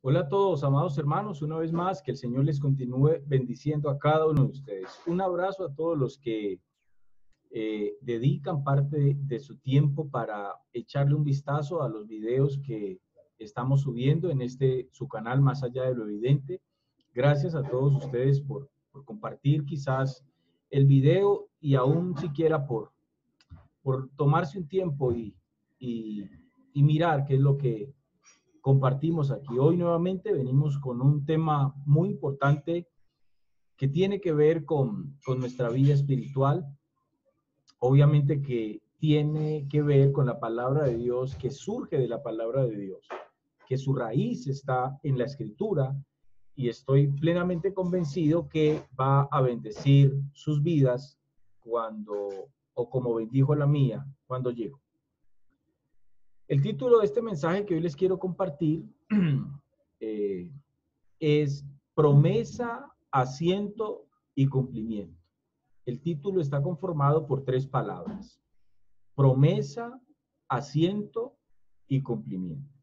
Hola a todos, amados hermanos, una vez más, que el Señor les continúe bendiciendo a cada uno de ustedes. Un abrazo a todos los que dedican parte de su tiempo para echarle un vistazo a los videos que estamos subiendo en su canal Más Allá de lo Evidente. Gracias a todos ustedes por compartir quizás el video y aún siquiera por tomarse un tiempo y, y mirar qué es lo que compartimos aquí. Hoy nuevamente venimos con un tema muy importante que tiene que ver con nuestra vida espiritual. Obviamente que tiene que ver con la palabra de Dios, que surge de la palabra de Dios, que su raíz está en la escritura, y estoy plenamente convencido que va a bendecir sus vidas cuando, o como bendijo la mía, cuando llego. El título de este mensaje que hoy les quiero compartir eh, es Promesa, Asiento y Cumplimiento. El título está conformado por tres palabras: promesa, asiento y cumplimiento.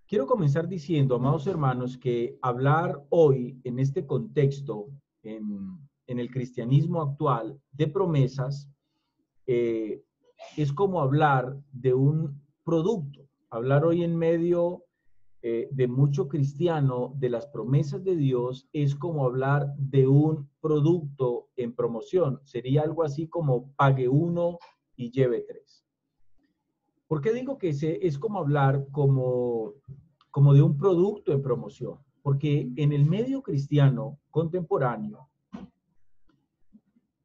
Quiero comenzar diciendo, amados hermanos, que hablar hoy en este contexto, en el cristianismo actual, de promesas, eh, es como hablar de un producto. Hablar hoy en medio de mucho cristiano de las promesas de Dios es como hablar de un producto en promoción. Sería algo así como pague uno y lleve tres. ¿Por qué digo que es como hablar como de un producto en promoción? Porque en el medio cristiano contemporáneo,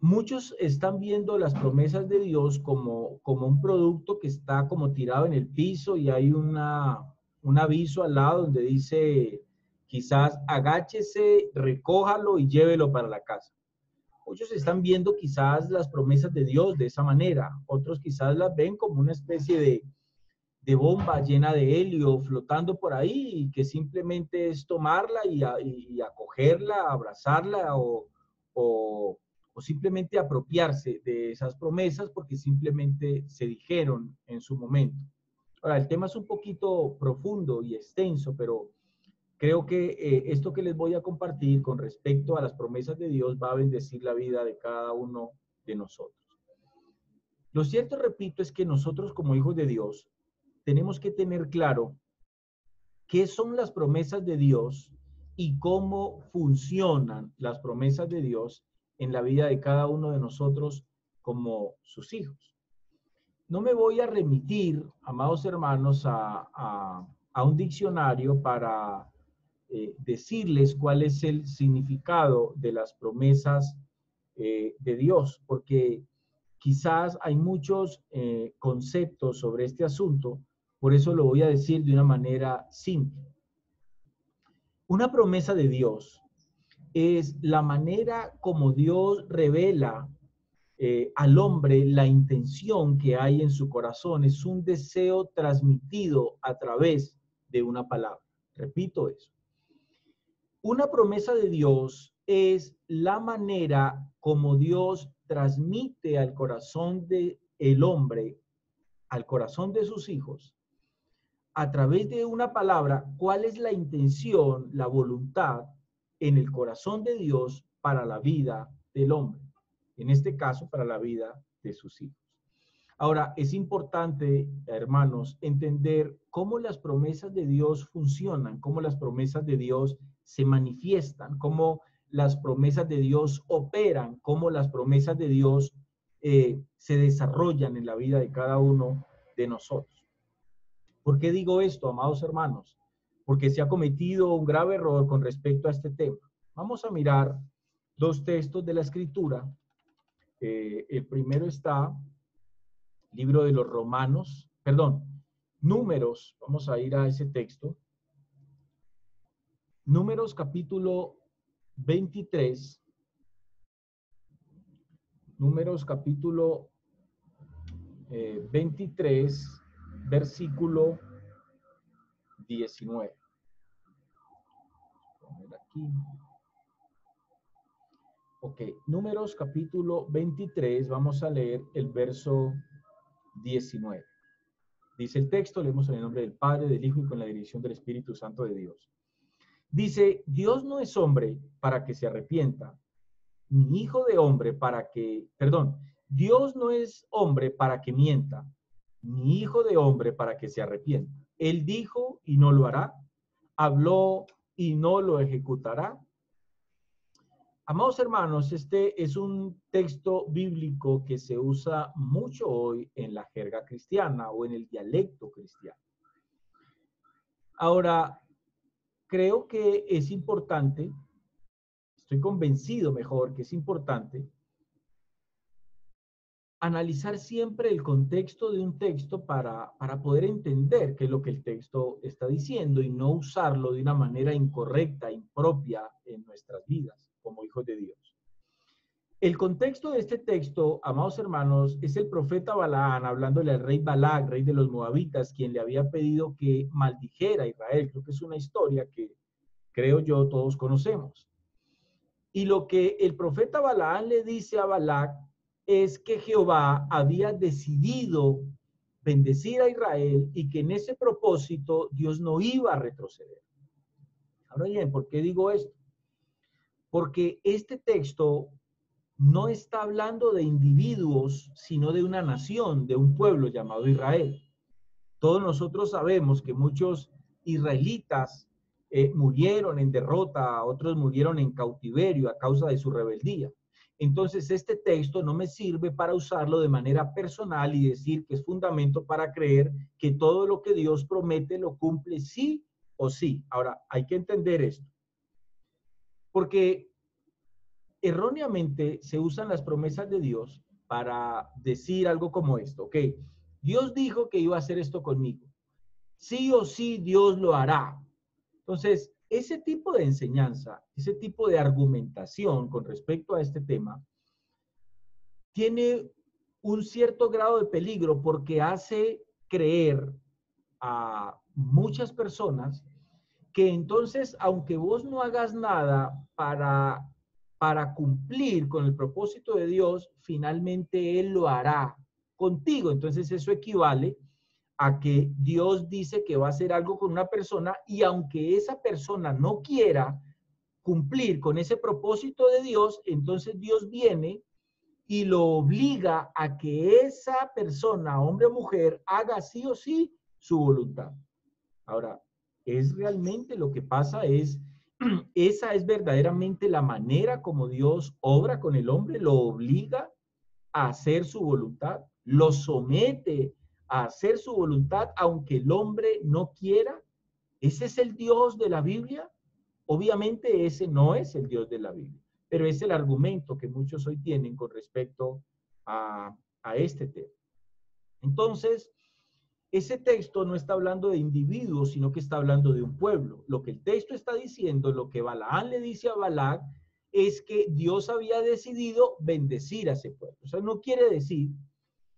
muchos están viendo las promesas de Dios como un producto que está como tirado en el piso y hay un aviso al lado donde dice, quizás agáchese, recójalo y llévelo para la casa. Muchos están viendo quizás las promesas de Dios de esa manera. Otros quizás las ven como una especie de bomba llena de helio flotando por ahí y que simplemente es tomarla y acogerla, abrazarla o, o simplemente apropiarse de esas promesas porque simplemente se dijeron en su momento. Ahora, el tema es un poquito profundo y extenso, pero creo que esto que les voy a compartir con respecto a las promesas de Dios va a bendecir la vida de cada uno de nosotros. Lo cierto, repito, es que nosotros como hijos de Dios tenemos que tener claro qué son las promesas de Dios y cómo funcionan las promesas de Dios en la vida de cada uno de nosotros como sus hijos. No me voy a remitir, amados hermanos, a un diccionario para decirles cuál es el significado de las promesas de Dios, porque quizás hay muchos conceptos sobre este asunto, por eso lo voy a decir de una manera simple. Una promesa de Dios es la manera como Dios revela al hombre la intención que hay en su corazón. Es un deseo transmitido a través de una palabra. Repito eso. Una promesa de Dios es la manera como Dios transmite al corazón del hombre, al corazón de sus hijos, a través de una palabra, cuál es la intención, la voluntad en el corazón de Dios para la vida del hombre. En este caso, para la vida de sus hijos. Ahora, es importante, hermanos, entender cómo las promesas de Dios funcionan, cómo las promesas de Dios se manifiestan, cómo las promesas de Dios operan, cómo las promesas de Dios se desarrollan en la vida de cada uno de nosotros. ¿Por qué digo esto, amados hermanos? Porque se ha cometido un grave error con respecto a este tema. Vamos a mirar dos textos de la Escritura. El primero está libro de los Romanos, perdón, Números, vamos a ir a ese texto. Números capítulo 23, Números capítulo 23, versículo 19. Vamos a ver aquí. Ok, Números capítulo 23, vamos a leer el verso 19. Dice el texto, leemos en el nombre del Padre, del Hijo y con la dirección del Espíritu Santo de Dios. Dice, Dios no es hombre para que se arrepienta, ni hijo de hombre para que, perdón, Dios no es hombre para que mienta, ni hijo de hombre para que se arrepienta. Él dijo y no lo hará, habló y no lo ejecutará. Amados hermanos, este es un texto bíblico que se usa mucho hoy en la jerga cristiana o en el dialecto cristiano. Ahora, creo que es importante, estoy convencido mejor que es importante, analizar siempre el contexto de un texto para poder entender qué es lo que el texto está diciendo y no usarlo de una manera incorrecta, impropia en nuestras vidas como hijos de Dios. El contexto de este texto, amados hermanos, es el profeta Balaam hablándole al rey Balac, rey de los moabitas, quien le había pedido que maldijera a Israel. Creo que es una historia que, creo yo, todos conocemos. Y lo que el profeta Balaam le dice a Balac es que Jehová había decidido bendecir a Israel y que en ese propósito Dios no iba a retroceder. Ahora bien, ¿por qué digo esto? Porque este texto no está hablando de individuos, sino de una nación, de un pueblo llamado Israel. Todos nosotros sabemos que muchos israelitas murieron en derrota, otros murieron en cautiverio a causa de su rebeldía. Entonces, este texto no me sirve para usarlo de manera personal y decir que es fundamento para creer que todo lo que Dios promete lo cumple sí o sí. Ahora, hay que entender esto. Porque erróneamente se usan las promesas de Dios para decir algo como esto, ¿ok? Dios dijo que iba a hacer esto conmigo. Sí o sí Dios lo hará. Entonces, ese tipo de enseñanza, ese tipo de argumentación con respecto a este tema, tiene un cierto grado de peligro porque hace creer a muchas personas que entonces, aunque vos no hagas nada para cumplir con el propósito de Dios, finalmente Él lo hará contigo. Entonces eso equivale a que Dios dice que va a hacer algo con una persona y aunque esa persona no quiera cumplir con ese propósito de Dios, entonces Dios viene y lo obliga a que esa persona, hombre o mujer, haga sí o sí su voluntad. Ahora, ¿es realmente lo que pasa? ¿Esa es verdaderamente la manera como Dios obra con el hombre? ¿Lo obliga a hacer su voluntad? ¿Lo somete a hacer su voluntad aunque el hombre no quiera? ¿Ese es el Dios de la Biblia? Obviamente ese no es el Dios de la Biblia, pero es el argumento que muchos hoy tienen con respecto a este tema. Entonces, ese texto no está hablando de individuos, sino que está hablando de un pueblo. Lo que el texto está diciendo, lo que Balaam le dice a Balac, es que Dios había decidido bendecir a ese pueblo. O sea, no quiere decir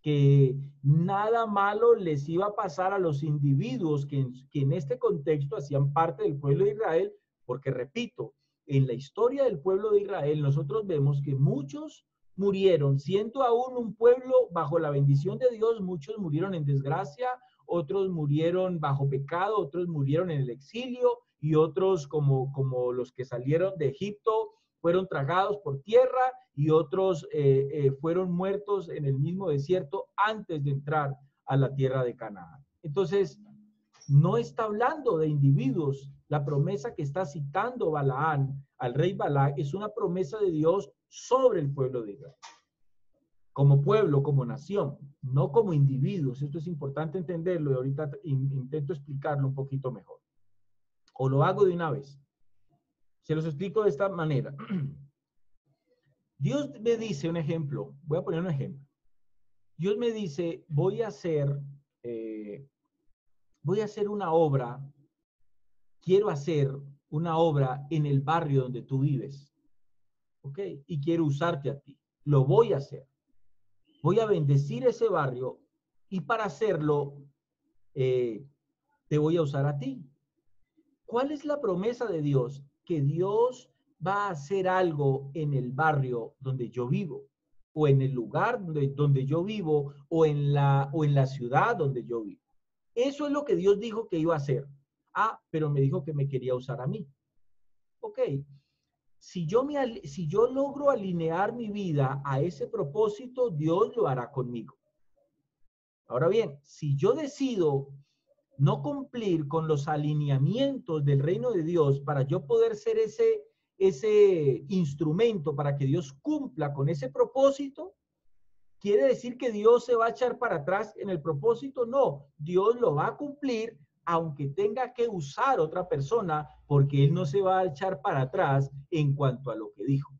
que nada malo les iba a pasar a los individuos que en este contexto hacían parte del pueblo de Israel, porque repito, en la historia del pueblo de Israel nosotros vemos que muchos murieron, siendo aún un pueblo bajo la bendición de Dios, muchos murieron en desgracia, otros murieron bajo pecado, otros murieron en el exilio y otros como los que salieron de Egipto fueron tragados por tierra y otros fueron muertos en el mismo desierto antes de entrar a la tierra de Canaán. Entonces, no está hablando de individuos. La promesa que está citando Balaam al rey Balac es una promesa de Dios sobre el pueblo de Israel. Como pueblo, como nación, no como individuos. Esto es importante entenderlo y ahorita intento explicarlo un poquito mejor. O lo hago de una vez. Se los explico de esta manera. Dios me dice un ejemplo. Voy a poner un ejemplo. Dios me dice, voy a hacer una obra, quiero hacer una obra en el barrio donde tú vives, ¿ok? Y quiero usarte a ti. Lo voy a hacer. Voy a bendecir ese barrio y para hacerlo te voy a usar a ti. ¿Cuál es la promesa de Dios? Que Dios va a hacer algo en el barrio donde yo vivo, o en el lugar donde yo vivo, o en la ciudad donde yo vivo. Eso es lo que Dios dijo que iba a hacer. Ah, pero me dijo que me quería usar a mí. Ok, si yo logro alinear mi vida a ese propósito, Dios lo hará conmigo. Ahora bien, si yo decido no cumplir con los alineamientos del reino de Dios para yo poder ser ese instrumento para que Dios cumpla con ese propósito, ¿quiere decir que Dios se va a echar para atrás en el propósito? No, Dios lo va a cumplir aunque tenga que usar otra persona, porque Él no se va a echar para atrás en cuanto a lo que dijo.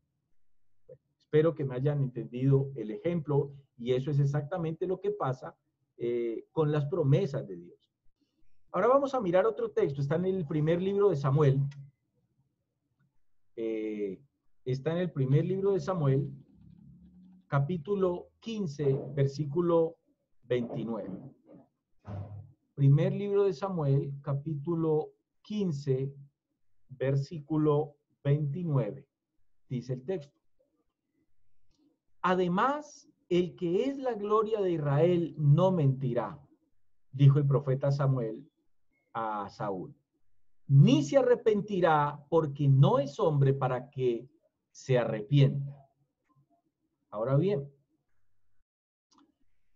Espero que me hayan entendido el ejemplo, y eso es exactamente lo que pasa con las promesas de Dios. Ahora vamos a mirar otro texto, está en el primer libro de Samuel. Está en el primer libro de Samuel, capítulo 15, versículo 29. Primer libro de Samuel, capítulo 15, versículo 29. Dice el texto: además, el que es la gloria de Israel no mentirá, dijo el profeta Samuel a Saúl, ni se arrepentirá, porque no es hombre para que se arrepienta. Ahora bien,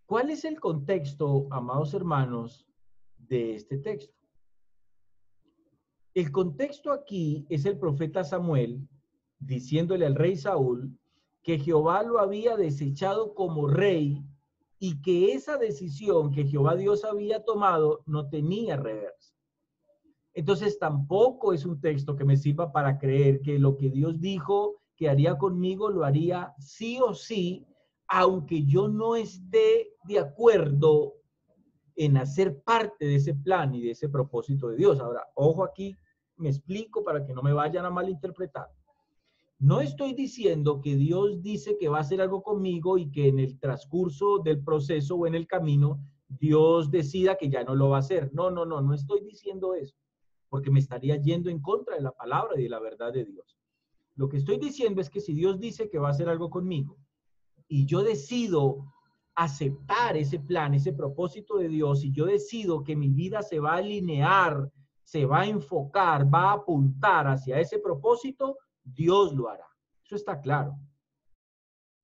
¿cuál es el contexto, amados hermanos, de este texto? El contexto aquí es el profeta Samuel diciéndole al rey Saúl que Jehová lo había desechado como rey y que esa decisión que Jehová Dios había tomado no tenía reversa. Entonces tampoco es un texto que me sirva para creer que lo que Dios dijo que haría conmigo lo haría sí o sí, aunque yo no esté de acuerdo en hacer parte de ese plan y de ese propósito de Dios. Ahora, ojo aquí, me explico para que no me vayan a malinterpretar. No estoy diciendo que Dios dice que va a hacer algo conmigo y que en el transcurso del proceso o en el camino Dios decida que ya no lo va a hacer. No estoy diciendo eso, porque me estaría yendo en contra de la palabra y de la verdad de Dios. Lo que estoy diciendo es que si Dios dice que va a hacer algo conmigo y yo decido aceptar ese plan, ese propósito de Dios, y yo decido que mi vida se va a alinear, se va a enfocar, va a apuntar hacia ese propósito, Dios lo hará. Eso está claro.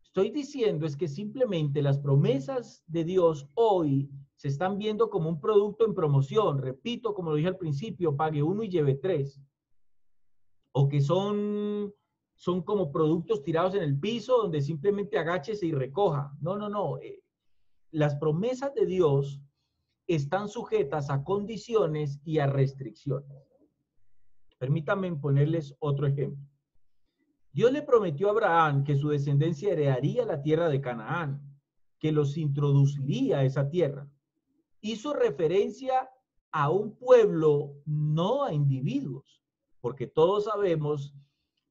Estoy diciendo es que simplemente las promesas de Dios hoy se están viendo como un producto en promoción. Repito, como lo dije al principio, pague uno y lleve tres. O que son como productos tirados en el piso donde simplemente agáchese y recoja. No. Las promesas de Dios están sujetas a condiciones y a restricciones. Permítanme ponerles otro ejemplo. Dios le prometió a Abraham que su descendencia heredaría la tierra de Canaán, que los introduciría a esa tierra. Hizo referencia a un pueblo, no a individuos, porque todos sabemos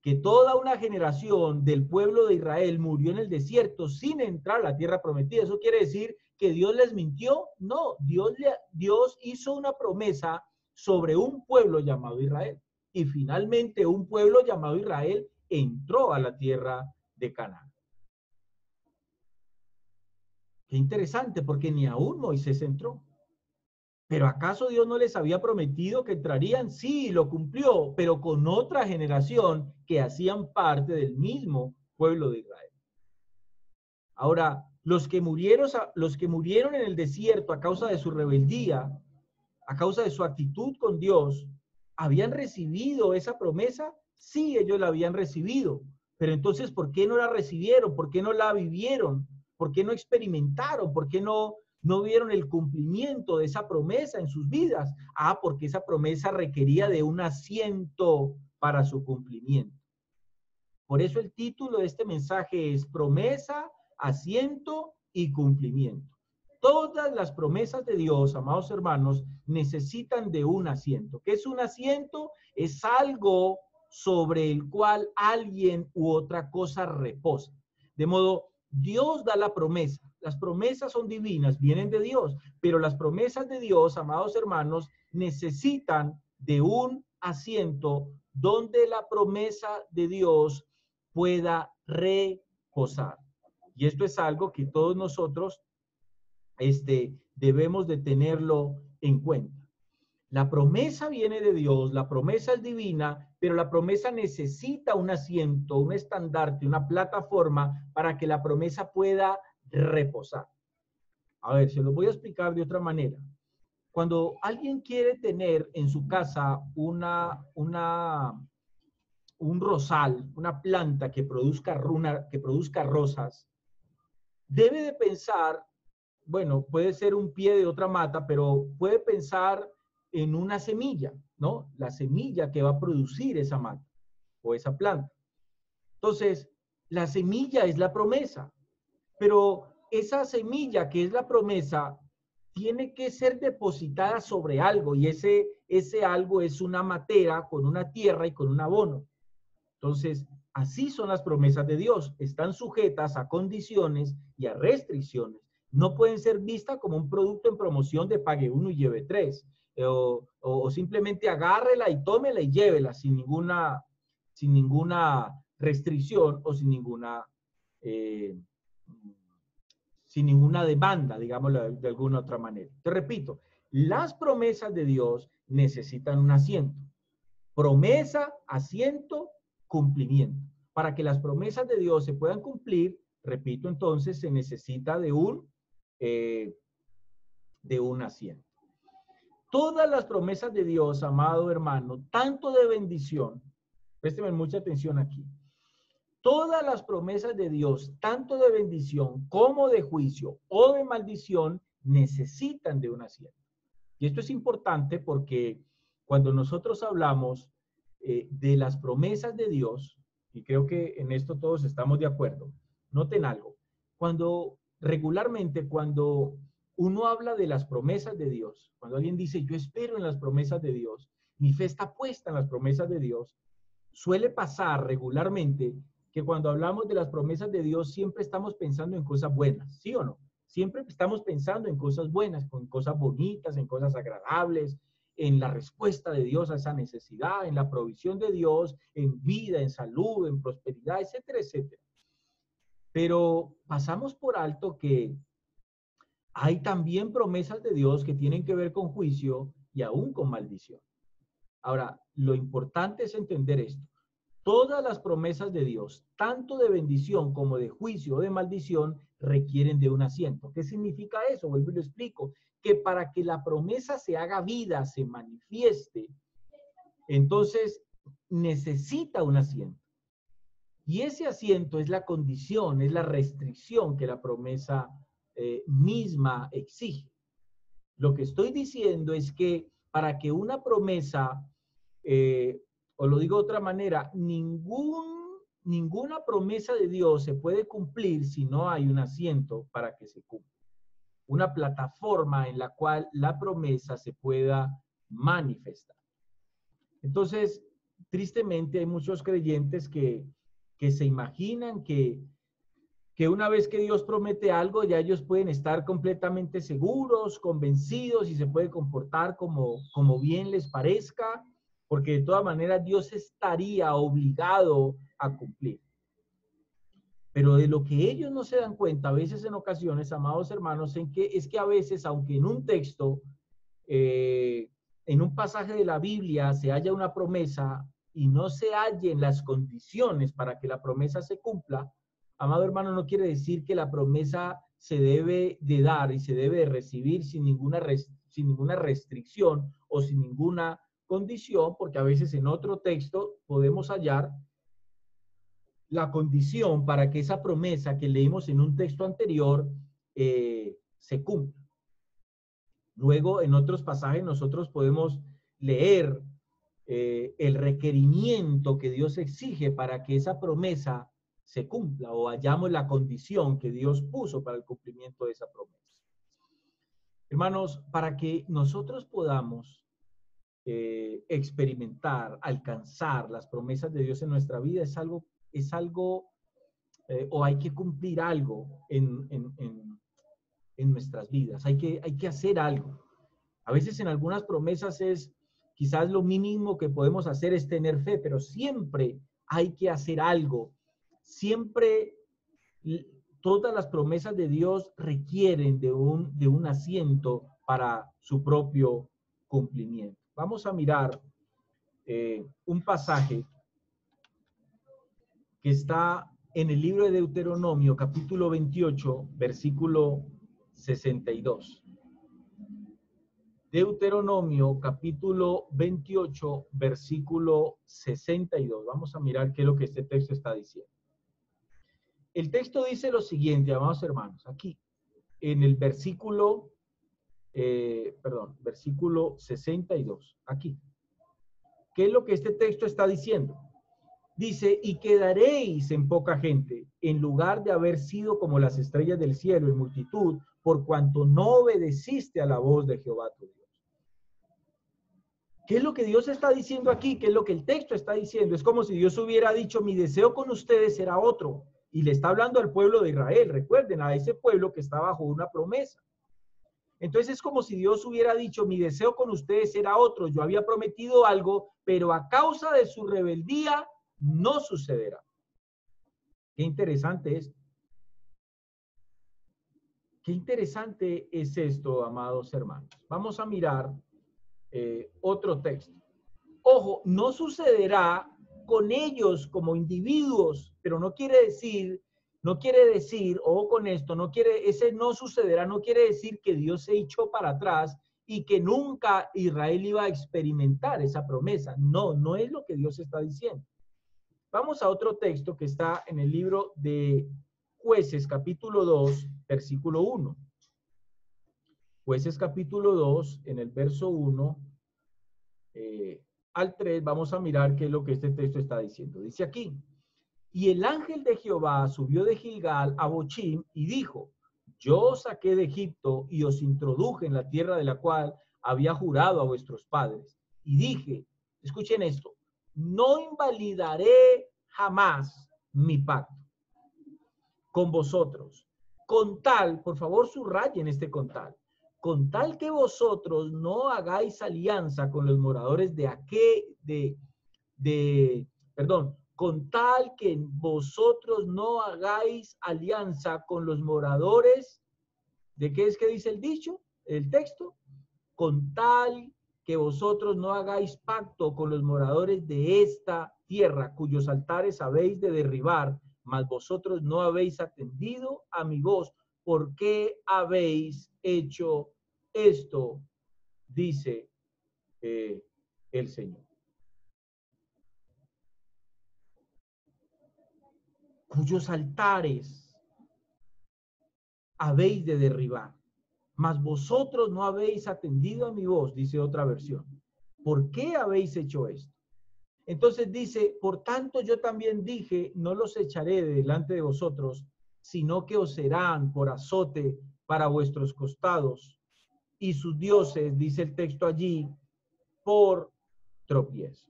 que toda una generación del pueblo de Israel murió en el desierto sin entrar a la tierra prometida. ¿Eso quiere decir que Dios les mintió? No, Dios hizo una promesa sobre un pueblo llamado Israel. Y finalmente un pueblo llamado Israel entró a la tierra de Canaán. Qué interesante, porque ni aún Moisés entró. ¿Pero acaso Dios no les había prometido que entrarían? Sí, lo cumplió, pero con otra generación que hacían parte del mismo pueblo de Israel. Ahora, los que murieron en el desierto a causa de su rebeldía, a causa de su actitud con Dios, ¿habían recibido esa promesa? Sí, ellos la habían recibido. Pero entonces, ¿por qué no la recibieron? ¿Por qué no la vivieron? ¿Por qué no experimentaron? ¿Por qué no vieron el cumplimiento de esa promesa en sus vidas? Ah, porque esa promesa requería de un asiento para su cumplimiento. Por eso el título de este mensaje es Promesa, Asiento y Cumplimiento. Todas las promesas de Dios, amados hermanos, necesitan de un asiento. ¿Qué es un asiento? Es algo sobre el cual alguien u otra cosa reposa. De modo, Dios da la promesa. Las promesas son divinas, vienen de Dios, pero las promesas de Dios, amados hermanos, necesitan de un asiento donde la promesa de Dios pueda reposar. Y esto es algo que todos nosotros debemos de tenerlo en cuenta. La promesa viene de Dios, la promesa es divina, pero la promesa necesita un asiento, un estandarte, una plataforma para que la promesa pueda reposar. A ver, se lo voy a explicar de otra manera. Cuando alguien quiere tener en su casa un rosal, una planta que produzca rosas, debe de pensar, bueno, puede ser un pie de otra mata, pero puede pensar en una semilla, ¿no? La semilla que va a producir esa mata o esa planta. Entonces, la semilla es la promesa, pero esa semilla que es la promesa tiene que ser depositada sobre algo y ese algo es una matera con una tierra y con un abono. Entonces, así son las promesas de Dios. Están sujetas a condiciones y a restricciones. No pueden ser vistas como un producto en promoción de pague uno y lleve tres. O simplemente agárrela y tómela y llévela sin ninguna restricción o eh, sin ninguna demanda, digámoslo de alguna otra manera. Te repito, las promesas de Dios necesitan un asiento. Promesa, asiento, cumplimiento. Para que las promesas de Dios se puedan cumplir, repito, entonces se necesita de un asiento. Todas las promesas de Dios, amado hermano, tanto de bendición, présteme mucha atención aquí, todas las promesas de Dios, tanto de bendición como de juicio o de maldición, necesitan de un asiento. Y esto es importante porque cuando nosotros hablamos de las promesas de Dios, y creo que en esto todos estamos de acuerdo, noten algo, regularmente cuando uno habla de las promesas de Dios, cuando alguien dice yo espero en las promesas de Dios, mi fe está puesta en las promesas de Dios, suele pasar regularmente que cuando hablamos de las promesas de Dios siempre estamos pensando en cosas buenas, ¿sí o no? Siempre estamos pensando en cosas buenas, en cosas bonitas, en cosas agradables, en la respuesta de Dios a esa necesidad, en la provisión de Dios, en vida, en salud, en prosperidad, etcétera, etcétera. Pero pasamos por alto que hay también promesas de Dios que tienen que ver con juicio y aún con maldición. Ahora, lo importante es entender esto. Todas las promesas de Dios, tanto de bendición como de juicio o de maldición, requieren de un asiento. ¿Qué significa eso? Vuelvo y lo explico. Que para que la promesa se haga vida, se manifieste, entonces necesita un asiento. Y ese asiento es la condición, es la restricción que la promesa misma exige. Lo que estoy diciendo es que para que una promesa, o lo digo de otra manera, ninguna promesa de Dios se puede cumplir si no hay un asiento para que se cumpla. Una plataforma en la cual la promesa se pueda manifestar. Entonces, tristemente hay muchos creyentes que se imaginan que una vez que Dios promete algo, ya ellos pueden estar completamente seguros, convencidos y se puede comportar como bien les parezca, porque de todas maneras Dios estaría obligado a cumplir. Pero de lo que ellos no se dan cuenta, a veces en ocasiones, amados hermanos, es que a veces, aunque en un texto, en un pasaje de la Biblia se haya una promesa y no se hallen las condiciones para que la promesa se cumpla, amado hermano, no quiere decir que la promesa se debe de dar y se debe de recibir sin ninguna restricción o sin ninguna condición, porque a veces en otro texto podemos hallar la condición para que esa promesa que leímos en un texto anterior se cumpla. Luego, en otros pasajes nosotros podemos leer el requerimiento que Dios exige para que esa promesa se cumpla o hallamos la condición que Dios puso para el cumplimiento de esa promesa. Hermanos, para que nosotros podamos experimentar, alcanzar las promesas de Dios en nuestra vida, es algo o hay que cumplir algo en nuestras vidas. Hay que hacer algo. A veces en algunas promesas quizás lo mínimo que podemos hacer es tener fe, pero siempre hay que hacer algo. Siempre todas las promesas de Dios requieren de un asiento para su propio cumplimiento. Vamos a mirar un pasaje que está en el libro de Deuteronomio, capítulo 28, versículo 62. Deuteronomio, capítulo 28, versículo 62. Vamos a mirar qué es lo que este texto está diciendo. El texto dice lo siguiente, amados hermanos, aquí, en el versículo, versículo 62, aquí. ¿Qué es lo que este texto está diciendo? Dice, y quedaréis en poca gente, en lugar de haber sido como las estrellas del cielo en multitud, por cuanto no obedeciste a la voz de Jehová tu Dios. ¿Qué es lo que Dios está diciendo aquí? ¿Qué es lo que el texto está diciendo? Es como si Dios hubiera dicho, mi deseo con ustedes será otro. Y le está hablando al pueblo de Israel. Recuerden, a ese pueblo que está bajo una promesa. Entonces es como si Dios hubiera dicho, mi deseo con ustedes era otro. Yo había prometido algo, pero a causa de su rebeldía no sucederá. Qué interesante es. Qué interesante es esto, amados hermanos. Vamos a mirar otro texto. Ojo, no sucederá con ellos como individuos, pero no quiere decir, ojo con esto, ese no sucederá, no quiere decir que Dios se echó para atrás y que nunca Israel iba a experimentar esa promesa. No, no es lo que Dios está diciendo. Vamos a otro texto que está en el libro de Jueces, capítulo 2, versículo 1. Jueces, capítulo 2, en el verso 1 al 3, vamos a mirar qué es lo que este texto está diciendo. Dice aquí, y el ángel de Jehová subió de Gilgal a Bochim y dijo, yo os saqué de Egipto y os introduje en la tierra de la cual había jurado a vuestros padres. Y dije, escuchen esto, no invalidaré jamás mi pacto con vosotros, con tal, por favor subrayen este con tal que vosotros no hagáis alianza con los moradores con tal que vosotros no hagáis alianza con los moradores, ¿de qué es que dice el dicho? El texto, con tal que vosotros no hagáis pacto con los moradores de esta tierra, cuyos altares habéis de derribar, mas vosotros no habéis atendido a mi voz. ¿Por qué habéis hecho esto? Dice el Señor. Cuyos altares habéis de derribar, mas vosotros no habéis atendido a mi voz, dice otra versión. ¿Por qué habéis hecho esto? Entonces dice, por tanto yo también dije, no los echaré de delante de vosotros, sino que os serán por azote para vuestros costados, y sus dioses, dice el texto allí, por tropiezo.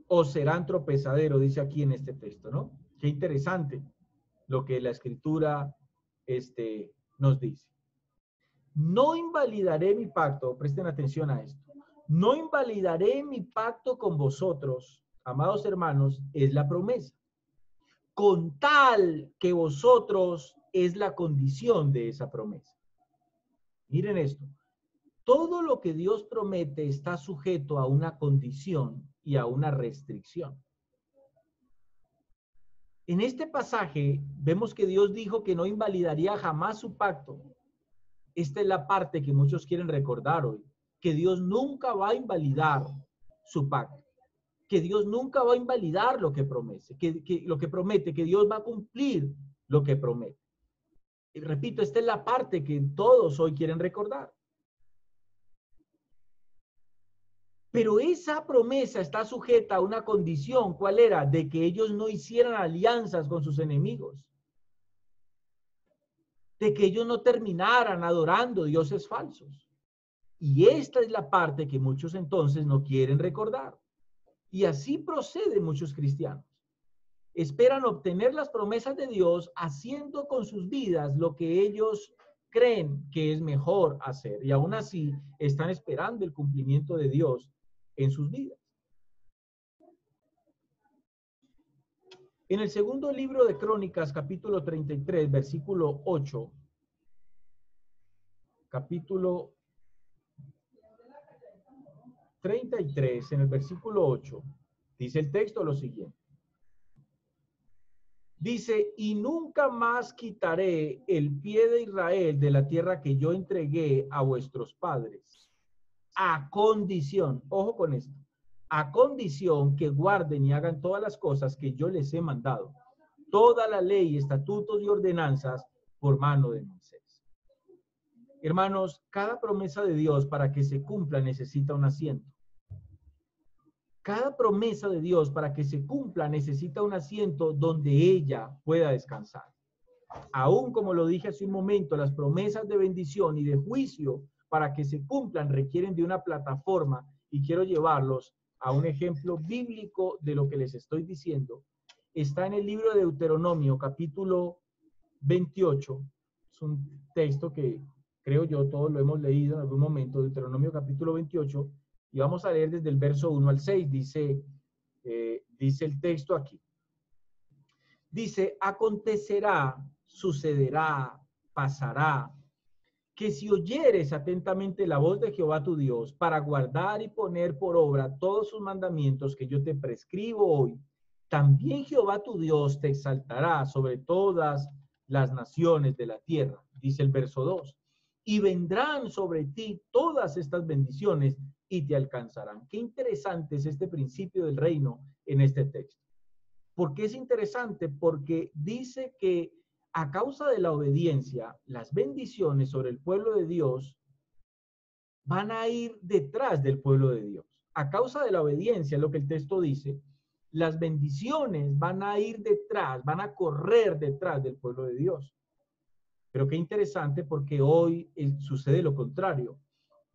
Os serán tropezadero, dice aquí en este texto, ¿no? Qué interesante lo que la escritura nos dice. No invalidaré mi pacto, presten atención a esto, no invalidaré mi pacto con vosotros, amados hermanos, es la promesa. Con tal que vosotros es la condición de esa promesa. Miren esto, todo lo que Dios promete está sujeto a una condición y a una restricción. En este pasaje vemos que Dios dijo que no invalidaría jamás su pacto. Esta es la parte que muchos quieren recordar hoy, que Dios nunca va a invalidar su pacto, que Dios nunca va a invalidar lo que promete, que Dios va a cumplir lo que promete. Y repito, esta es la parte que todos hoy quieren recordar. Pero esa promesa está sujeta a una condición, ¿cuál era? De que ellos no hicieran alianzas con sus enemigos, de que ellos no terminaran adorando dioses falsos. Y esta es la parte que muchos entonces no quieren recordar. Y así proceden muchos cristianos. Esperan obtener las promesas de Dios haciendo con sus vidas lo que ellos creen que es mejor hacer. Y aún así están esperando el cumplimiento de Dios en sus vidas. En el segundo libro de Crónicas, capítulo 33, versículo 8, capítulo 33, en el versículo 8, dice el texto lo siguiente. Dice, y nunca más quitaré el pie de Israel de la tierra que yo entregué a vuestros padres, a condición, ojo con esto, a condición que guarden y hagan todas las cosas que yo les he mandado, toda la ley, estatutos y ordenanzas por mano de Moisés. Hermanos, cada promesa de Dios para que se cumpla necesita un asiento. Cada promesa de Dios para que se cumpla necesita un asiento donde ella pueda descansar. Aún como lo dije hace un momento, las promesas de bendición y de juicio para que se cumplan requieren de una plataforma, y quiero llevarlos a un ejemplo bíblico de lo que les estoy diciendo. Está en el libro de Deuteronomio, capítulo 28. Es un texto que creo yo todos lo hemos leído en algún momento, Deuteronomio capítulo 28. Y vamos a leer desde el verso 1 al 6, dice el texto aquí. Dice, acontecerá, sucederá, pasará, que si oyeres atentamente la voz de Jehová tu Dios, para guardar y poner por obra todos sus mandamientos que yo te prescribo hoy, también Jehová tu Dios te exaltará sobre todas las naciones de la tierra, dice el verso 2. Y vendrán sobre ti todas estas bendiciones y te alcanzarán. Qué interesante es este principio del reino en este texto. ¿Por qué es interesante? Porque dice que a causa de la obediencia, las bendiciones sobre el pueblo de Dios van a ir detrás del pueblo de Dios. A causa de la obediencia, lo que el texto dice, las bendiciones van a ir detrás, van a correr detrás del pueblo de Dios. Pero qué interesante, porque hoy sucede lo contrario.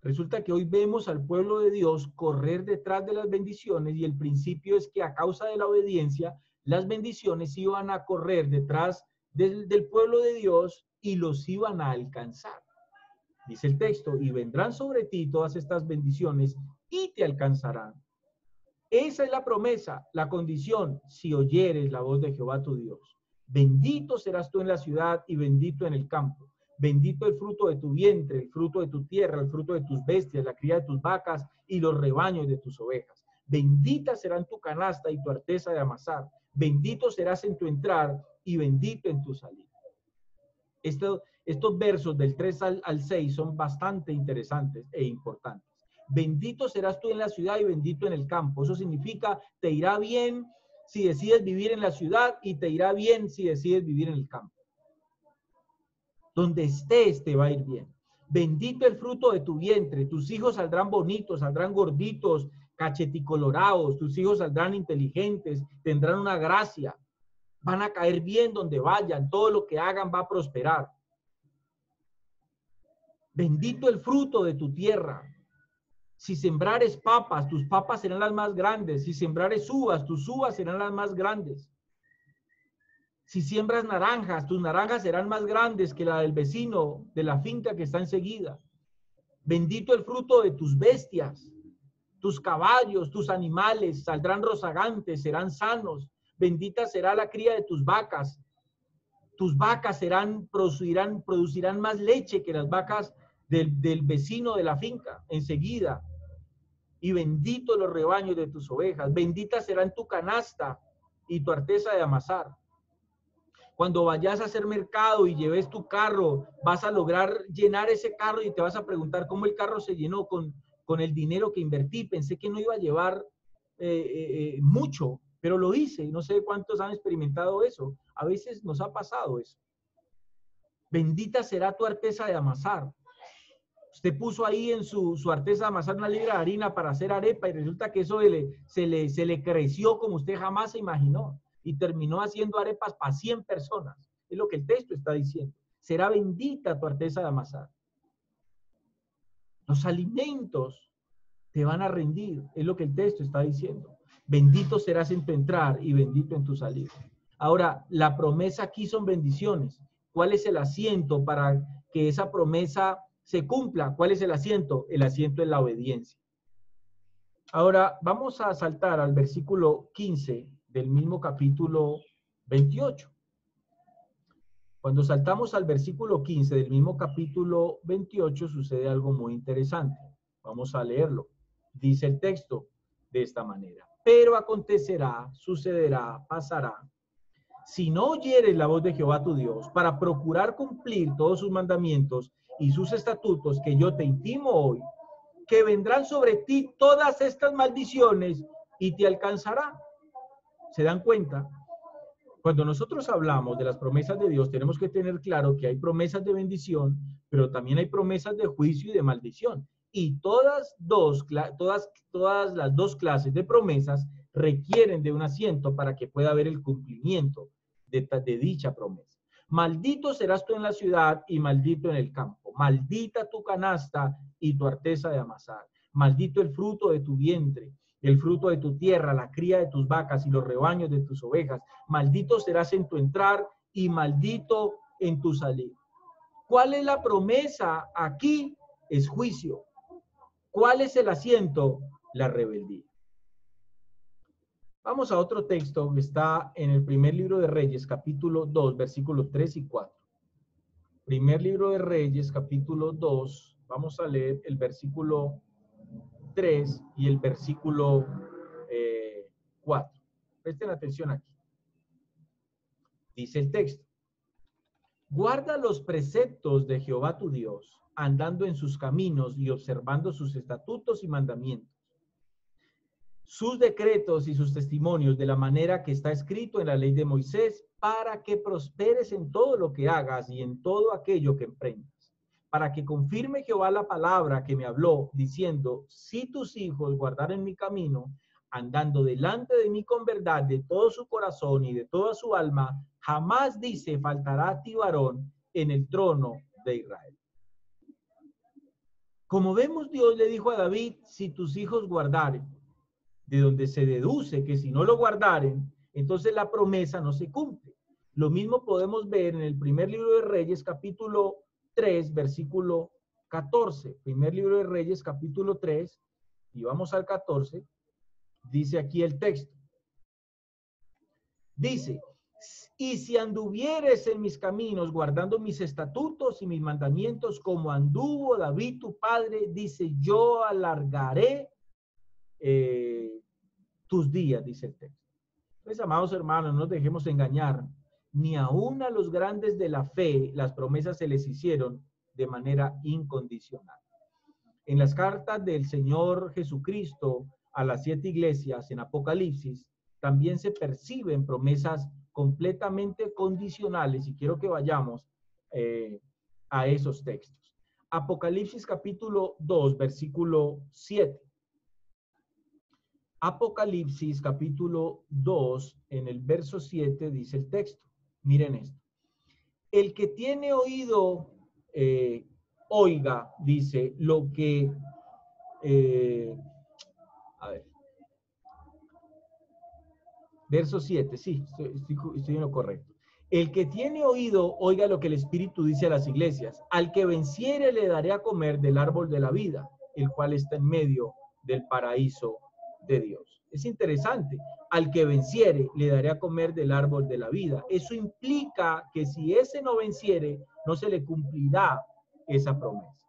Resulta que hoy vemos al pueblo de Dios correr detrás de las bendiciones, y el principio es que a causa de la obediencia, las bendiciones iban a correr detrás del pueblo de Dios y los iban a alcanzar. Dice el texto, y vendrán sobre ti todas estas bendiciones y te alcanzarán. Esa es la promesa, la condición, si oyeres la voz de Jehová tu Dios. Bendito serás tú en la ciudad y bendito en el campo. Bendito el fruto de tu vientre, el fruto de tu tierra, el fruto de tus bestias, la cría de tus vacas y los rebaños de tus ovejas. Bendita serán tu canasta y tu arteza de amasar. Bendito serás en tu entrar y bendito en tu salir. Estos versos del 3 al 6 son bastante interesantes e importantes. Bendito serás tú en la ciudad y bendito en el campo. Eso significa, te irá bien si decides vivir en la ciudad y te irá bien si decides vivir en el campo. Donde estés te va a ir bien. Bendito el fruto de tu vientre. Tus hijos saldrán bonitos, saldrán gorditos, cacheticolorados. Tus hijos saldrán inteligentes, tendrán una gracia. Van a caer bien donde vayan. Todo lo que hagan va a prosperar. Bendito el fruto de tu tierra. Si sembrares papas, tus papas serán las más grandes. Si sembrares uvas, tus uvas serán las más grandes. Si siembras naranjas, tus naranjas serán más grandes que la del vecino de la finca que está enseguida. Bendito el fruto de tus bestias. Tus caballos, tus animales saldrán rozagantes, serán sanos. Bendita será la cría de tus vacas. Tus vacas producirán más leche que las vacas del vecino de la finca enseguida. Y bendito los rebaños de tus ovejas. Bendita será tu canasta y tu arteza de amasar. Cuando vayas a hacer mercado y lleves tu carro, vas a lograr llenar ese carro y te vas a preguntar cómo el carro se llenó con el dinero que invertí. Pensé que no iba a llevar mucho, pero lo hice. No sé cuántos han experimentado eso. A veces nos ha pasado eso. Bendita será tu arteza de amasar. Usted puso ahí en su arteza de amasar una libra de harina para hacer arepa y resulta que eso se le creció como usted jamás se imaginó. Y terminó haciendo arepas para 100 personas. Es lo que el texto está diciendo. Será bendita tu arteza de amasar. Los alimentos te van a rendir. Es lo que el texto está diciendo. Bendito serás en tu entrar y bendito en tu salir. Ahora, la promesa aquí son bendiciones. ¿Cuál es el asiento para que esa promesa se cumpla? ¿Cuál es el asiento? El asiento es la obediencia. Ahora, vamos a saltar al versículo 15 del mismo capítulo 28. Cuando saltamos al versículo 15 del mismo capítulo 28, sucede algo muy interesante. Vamos a leerlo. Dice el texto de esta manera. Pero acontecerá, sucederá, pasará, si no oyeres la voz de Jehová tu Dios, para procurar cumplir todos sus mandamientos y sus estatutos que yo te intimo hoy, que vendrán sobre ti todas estas maldiciones y te alcanzará. ¿Se dan cuenta? Cuando nosotros hablamos de las promesas de Dios, tenemos que tener claro que hay promesas de bendición, pero también hay promesas de juicio y de maldición. Y todas las dos clases de promesas requieren de un asiento para que pueda haber el cumplimiento de dicha promesa. Maldito serás tú en la ciudad y maldito en el campo. Maldita tu canasta y tu arteza de amasar. Maldito el fruto de tu vientre, el fruto de tu tierra, la cría de tus vacas y los rebaños de tus ovejas. Maldito serás en tu entrar y maldito en tu salir. ¿Cuál es la promesa aquí? Es juicio. ¿Cuál es el asiento? La rebeldía. Vamos a otro texto que está en el primer libro de Reyes, capítulo 2, versículos 3 y 4. Primer libro de Reyes, capítulo 2, vamos a leer el versículo 3 y el versículo 4. Presten atención aquí. Dice el texto. Guarda los preceptos de Jehová tu Dios, andando en sus caminos y observando sus estatutos y mandamientos, sus decretos y sus testimonios de la manera que está escrito en la ley de Moisés, para que prosperes en todo lo que hagas y en todo aquello que emprendas, para que confirme Jehová la palabra que me habló, diciendo, si tus hijos guardaren mi camino, andando delante de mí con verdad de todo su corazón y de toda su alma, jamás, dice, faltará a ti varón en el trono de Israel. Como vemos, Dios le dijo a David, si tus hijos guardaren, de donde se deduce que si no lo guardaren, entonces la promesa no se cumple. Lo mismo podemos ver en el primer libro de Reyes, capítulo 3, versículo 14. Primer libro de Reyes, capítulo 3, y vamos al 14. Dice aquí el texto. Dice, y si anduvieres en mis caminos, guardando mis estatutos y mis mandamientos, como anduvo David tu padre, dice, yo alargaré tus días, dice el texto. Pues, amados hermanos, no nos dejemos engañar. Ni aún a los grandes de la fe las promesas se les hicieron de manera incondicional. En las cartas del Señor Jesucristo a las 7 iglesias en Apocalipsis, también se perciben promesas completamente condicionales, y quiero que vayamos a esos textos. Apocalipsis capítulo 2, versículo 7. Apocalipsis capítulo 2, en el verso 7, dice el texto. Miren esto. El que tiene oído, oiga, dice, lo que... a ver. Verso 7, sí, estoy en lo correcto. El que tiene oído, oiga lo que el Espíritu dice a las iglesias. Al que venciere le daré a comer del árbol de la vida, el cual está en medio del paraíso de Dios. Es interesante. Al que venciere le daré a comer del árbol de la vida. Eso implica que si ese no venciere, no se le cumplirá esa promesa.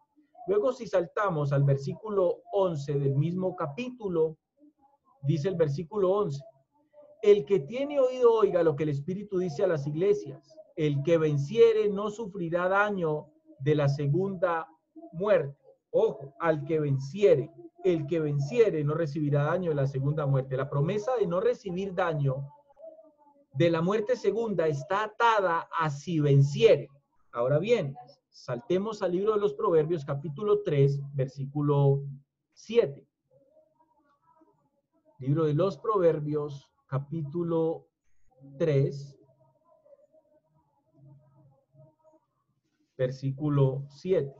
Luego, si saltamos al versículo 11 del mismo capítulo, dice el versículo 11. El que tiene oído, oiga lo que el Espíritu dice a las iglesias. El que venciere no sufrirá daño de la segunda muerte. Ojo, al que venciere. El que venciere no recibirá daño de la segunda muerte. La promesa de no recibir daño de la muerte segunda está atada a si venciere. Ahora bien, saltemos al libro de los Proverbios, capítulo 3, versículo 7. Libro de los Proverbios, capítulo 3, versículo 7.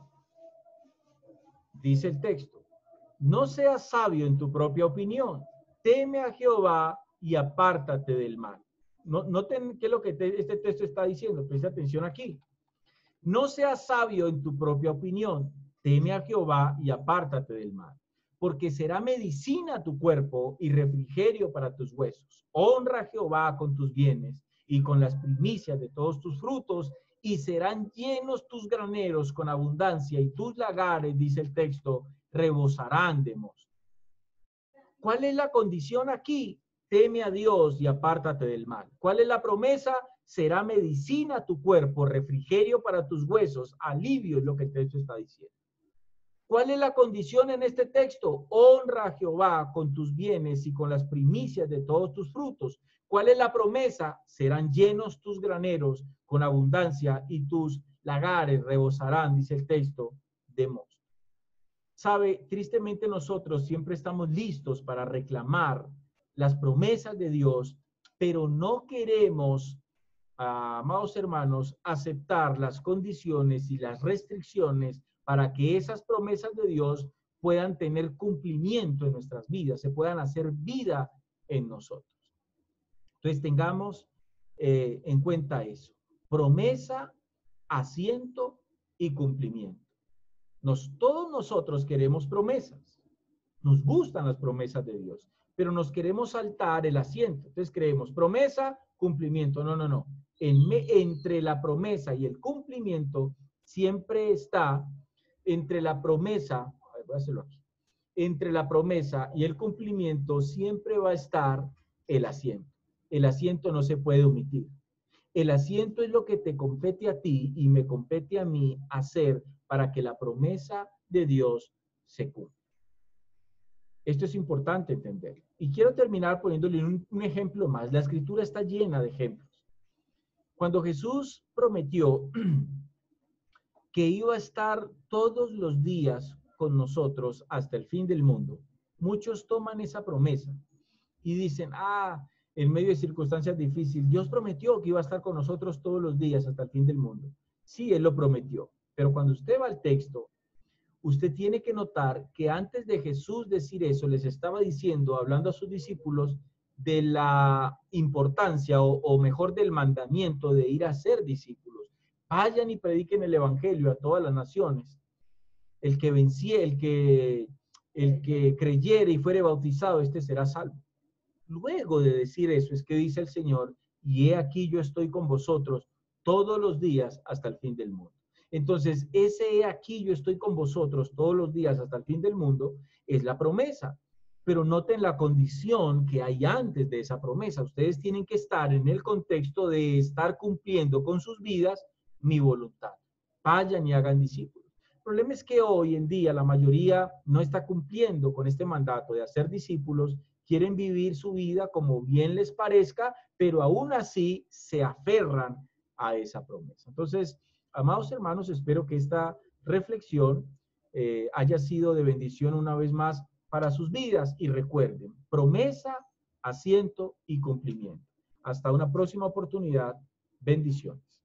Dice el texto, no seas sabio en tu propia opinión, teme a Jehová y apártate del mal. Noten qué es lo que este texto está diciendo, presta atención aquí. No seas sabio en tu propia opinión, teme a Jehová y apártate del mal, porque será medicina a tu cuerpo y refrigerio para tus huesos. Honra a Jehová con tus bienes y con las primicias de todos tus frutos, y serán llenos tus graneros con abundancia, y tus lagares, dice el texto, rebosarán de mosto. ¿Cuál es la condición aquí? Teme a Dios y apártate del mal. ¿Cuál es la promesa? Será medicina a tu cuerpo, refrigerio para tus huesos, alivio es lo que el texto está diciendo. ¿Cuál es la condición en este texto? Honra a Jehová con tus bienes y con las primicias de todos tus frutos. ¿Cuál es la promesa? Serán llenos tus graneros con abundancia y tus lagares rebosarán, dice el texto, de mosto. Sabe, tristemente nosotros siempre estamos listos para reclamar las promesas de Dios, pero no queremos, amados hermanos, aceptar las condiciones y las restricciones para que esas promesas de Dios puedan tener cumplimiento en nuestras vidas, se puedan hacer vida en nosotros. Entonces tengamos en cuenta eso. Promesa, asiento y cumplimiento. Todos nosotros queremos promesas. Nos gustan las promesas de Dios, pero nos queremos saltar el asiento. Entonces creemos promesa, cumplimiento. No, no, no. Entre la promesa y el cumplimiento siempre está, entre la promesa, voy a hacerlo aquí, entre la promesa y el cumplimiento siempre va a estar el asiento. El asiento no se puede omitir. El asiento es lo que te compete a ti y me compete a mí hacer para que la promesa de Dios se cumpla. Esto es importante entender. Y quiero terminar poniéndole un ejemplo más. La escritura está llena de ejemplos. Cuando Jesús prometió que iba a estar todos los días con nosotros hasta el fin del mundo, muchos toman esa promesa y dicen, en medio de circunstancias difíciles, Dios prometió que iba a estar con nosotros todos los días hasta el fin del mundo. Sí, Él lo prometió. Pero cuando usted va al texto, usted tiene que notar que antes de Jesús decir eso, les estaba diciendo, hablando a sus discípulos, de la importancia o mejor del mandamiento de ir a ser discípulos. Vayan y prediquen el evangelio a todas las naciones. El que venciere, el que creyere y fuere bautizado, este será salvo. Luego de decir eso es que dice el Señor, y he aquí yo estoy con vosotros todos los días hasta el fin del mundo. Entonces, ese he aquí yo estoy con vosotros todos los días hasta el fin del mundo es la promesa. Pero noten la condición que hay antes de esa promesa. Ustedes tienen que estar en el contexto de estar cumpliendo con sus vidas mi voluntad. Vayan y hagan discípulos. El problema es que hoy en día la mayoría no está cumpliendo con este mandato de hacer discípulos, quieren vivir su vida como bien les parezca, pero aún así se aferran a esa promesa. Entonces, amados hermanos, espero que esta reflexión haya sido de bendición una vez más para sus vidas y recuerden, promesa, asiento y cumplimiento. Hasta una próxima oportunidad. Bendiciones.